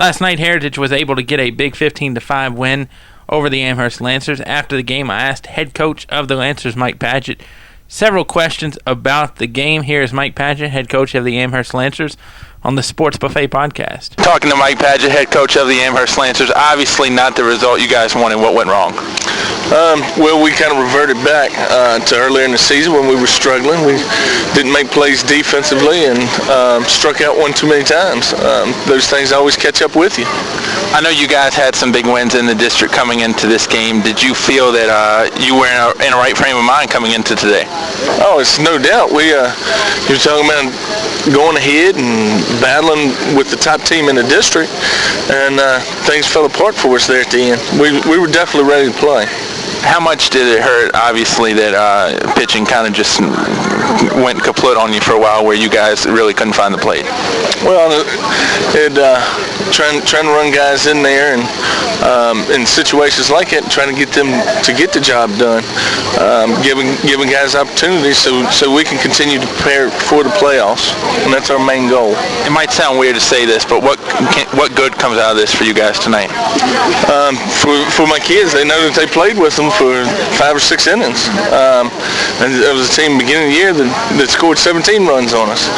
Last night, Heritage was able to get a big 15-5 win over the Amherst Lancers. After the game, I asked head coach of the Lancers, Mike Padgett, several questions about the game. Here is Mike Padgett, head coach of the Amherst Lancers, on the Sports Buffet podcast. Talking to Mike Padgett, head coach of the Amherst Lancers. Obviously not the result you guys wanted. What went wrong? Well, we kind of reverted back to earlier in the season when we were struggling. We didn't make plays defensively and struck out one too many times. Those things always catch up with you. I know you guys had some big wins in the district coming into this game. Did you feel that you were in a right frame of mind coming into today? Oh, it's no doubt. You're talking about going ahead and battling with the top team in the district, and things fell apart for us there at the end. We were definitely ready to play. How much did it hurt, obviously, that pitching kind of just went kaput on you for a while where you guys really couldn't find the plate? Well, trying to run guys in there and in situations like that, trying to get them to get the job done, giving guys opportunities so we can continue to prepare for the playoffs, and that's our main goal. It might sound weird to say this, but what good comes out of this for you guys tonight? For my kids, they know that they played with them for 5 or 6 innings. And it was a team beginning of the year that scored 17 runs on us.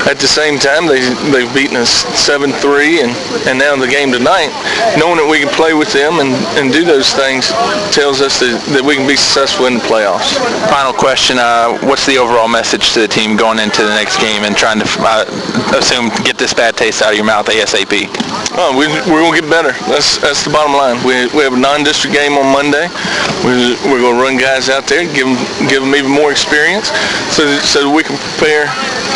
At the same time, they've beaten us 7-3, and now the game tonight, knowing that we can play with them and do those things tells us that we can be successful in the playoffs. Final question, what's the overall message to the team going into the next game and trying to get this bad taste out of your mouth ASAP? Oh, we're going to get better. That's the bottom line. We have a non-district game on Monday. We're going to run guys out there, give them even more experience, so that we can prepare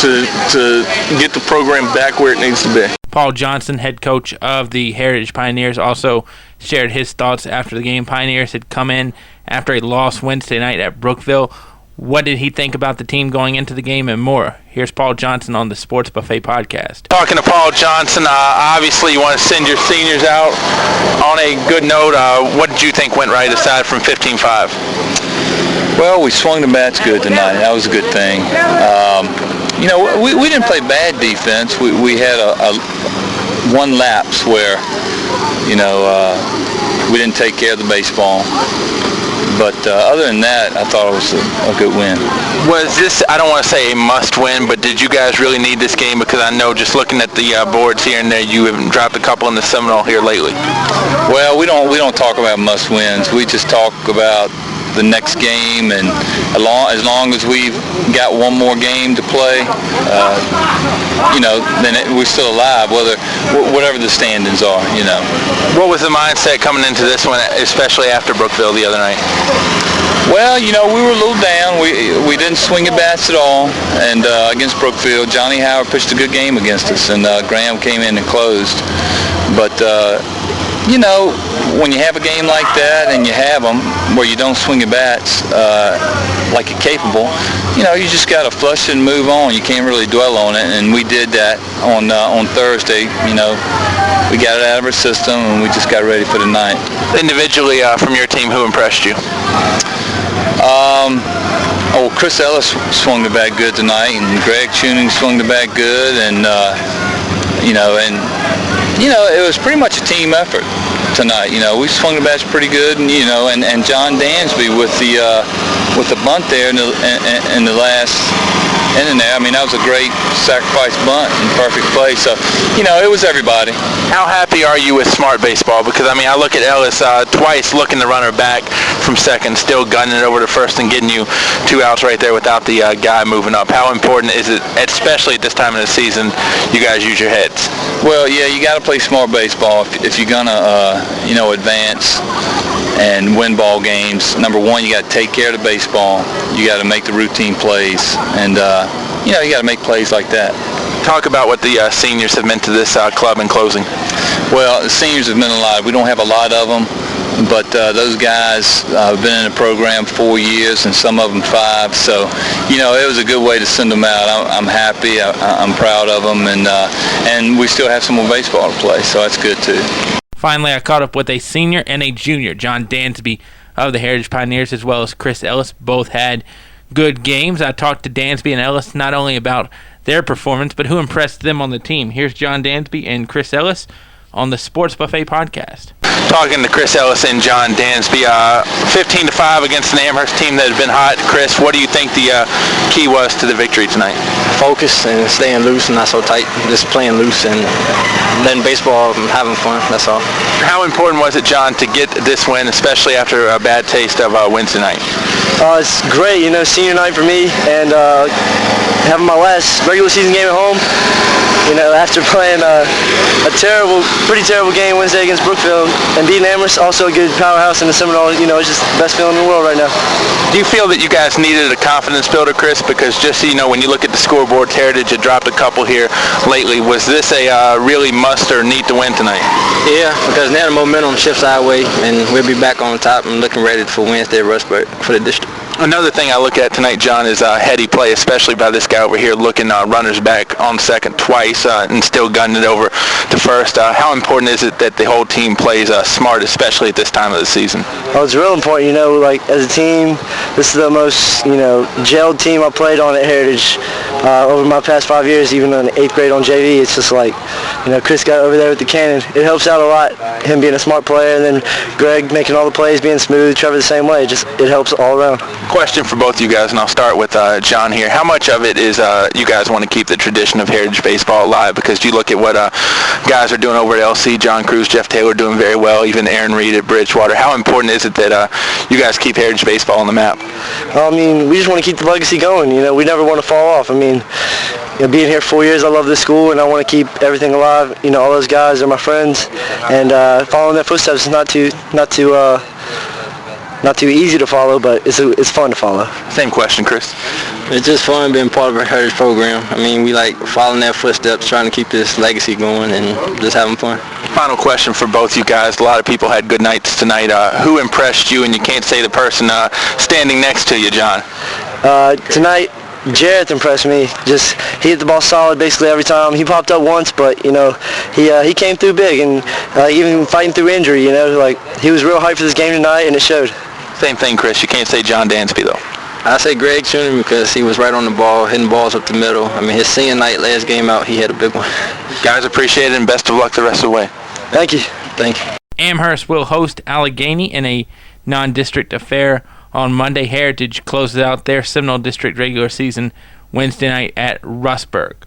to get the program back where it needs to be. Paul Johnson, head coach of the Heritage Pioneers, also shared his thoughts after the game. Pioneers had come in after a loss Wednesday night at Brookville. What did he think about the team going into the game and more? Here's Paul Johnson on the Sports Buffet podcast. Talking to Paul Johnson, obviously you want to send your seniors out on a good note. What did you think went right aside from 15-5? Well, we swung the bats good tonight. That was a good thing. We didn't play bad defense. We had a one lapse where, we didn't take care of the baseball. But other than that, I thought it was a good win. Was this, I don't want to say a must-win, but did you guys really need this game? Because I know just looking at the boards here and there, you have dropped a couple in the Seminole here lately. Well, we don't talk about must-wins. We just talk about the next game, and as long as we've got one more game to play, then we're still alive, whatever the standings are, What was the mindset coming into this one, especially after Brookville the other night? Well, we were a little down. We didn't swing at bats at all, and against Brookville, Johnny Howard pitched a good game against us, and Graham came in and closed. But when you have a game like that and you have them where you don't swing at bats like you're capable, you just got to flush it and move on. You can't really dwell on it, and we did that on Thursday. We got it out of our system, and we just got ready for the night. Individually, from your team, who impressed you? Chris Ellis swung the bat good tonight, and Greg Tuning swung the bat good, and it was pretty much a team effort tonight. We swung the bats pretty good, and Jon Dansby with the bunt there in the last inning there. I mean, that was a great sacrifice bunt and perfect play. So, it was everybody. How happy are you with smart baseball? Because, I look at Ellis twice looking the runner back from second, still gunning it over to first and getting you 2 outs right there without the guy moving up. How important is it, especially at this time of the season, you guys use your heads? Well, yeah, you got to play smart baseball if you're going to, advance and win ball games. Number one, you got to take care of the baseball. You got to make the routine plays, and you got to make plays like that. Talk about what the seniors have meant to this club in closing. Well, the seniors have meant a lot. We don't have a lot of them, but those guys have been in the program 4 years, and some of them 5. So, it was a good way to send them out. I'm happy. I'm proud of them, and we still have some more baseball to play, so that's good too. Finally, I caught up with a senior and a junior, Jon Dansby of the Heritage Pioneers, as well as Chris Ellis. Both had good games. I talked to Dansby and Ellis not only about their performance, but who impressed them on the team. Here's Jon Dansby and Chris Ellis on the Sports Buffet podcast. Talking to Chris Ellis and Jon Dansby, 15-5 against an Amherst team that had been hot. Chris, what do you think the key was to the victory tonight? Focus and staying loose and not so tight. Just playing loose and letting baseball and having fun. That's all. How important was it, John, to get this win, especially after a bad taste of Wednesday night? It's great, senior night for me, and having my last regular season game at home. After playing a pretty terrible game Wednesday against Brookville, and beating Amherst, also a good powerhouse in the Seminole, it's just the best feeling in the world right now. Do you feel that you guys needed a confidence builder, Chris? Because just so you know, when you look at the scoreboard, Heritage had dropped a couple here lately. Was this a really must or need to win tonight? Yeah, because now the momentum shifts our way, and we'll be back on top and looking ready for Wednesday at Rustburg for the district. Another thing I look at tonight, John, is heady play, especially by this guy over here looking runners back on second twice and still gunning it over to first. How important is it that the whole team plays smart, especially at this time of the season? Oh, it's real important. As a team, this is the most, gelled team I played on at Heritage over my past 5 years, even in 8th grade on JV. It's just Chris got over there with the cannon. It helps out a lot, him being a smart player, and then Greg making all the plays, being smooth, Trevor the same way. It helps all around. Question for both you guys, and I'll start with John here. How much of it is you guys want to keep the tradition of Heritage baseball alive? Because you look at what guys are doing over at LC, John Cruz, Jeff Taylor doing very well, even Aaron Reed at Bridgewater. How important is it that you guys keep Heritage baseball on the map? We just want to keep the legacy going. We never want to fall off. Being here 4 years, I love this school, and I want to keep everything alive. All those guys are my friends, and following their footsteps is not too easy to follow, but it's fun to follow. Same question, Chris. It's just fun being part of a Heritage program. We like following their footsteps, trying to keep this legacy going, and just having fun. Final question for both you guys. A lot of people had good nights tonight. Who impressed you? And you can't say the person standing next to you, John. Tonight, Jarrett impressed me. He hit the ball solid basically every time. He popped up once, but he came through big, and even fighting through injury. He was real hyped for this game tonight, and it showed. Same thing, Chris. You can't say Jon Dansby though. I say Greg Schuner because he was right on the ball, hitting balls up the middle. His senior night last game out, he had a big one. Guys, appreciate it, and best of luck the rest of the way. Thank you. Thank you. Amherst will host Allegheny in a non-district affair on Monday. Heritage closes out their Seminole District regular season Wednesday night at Rustburg.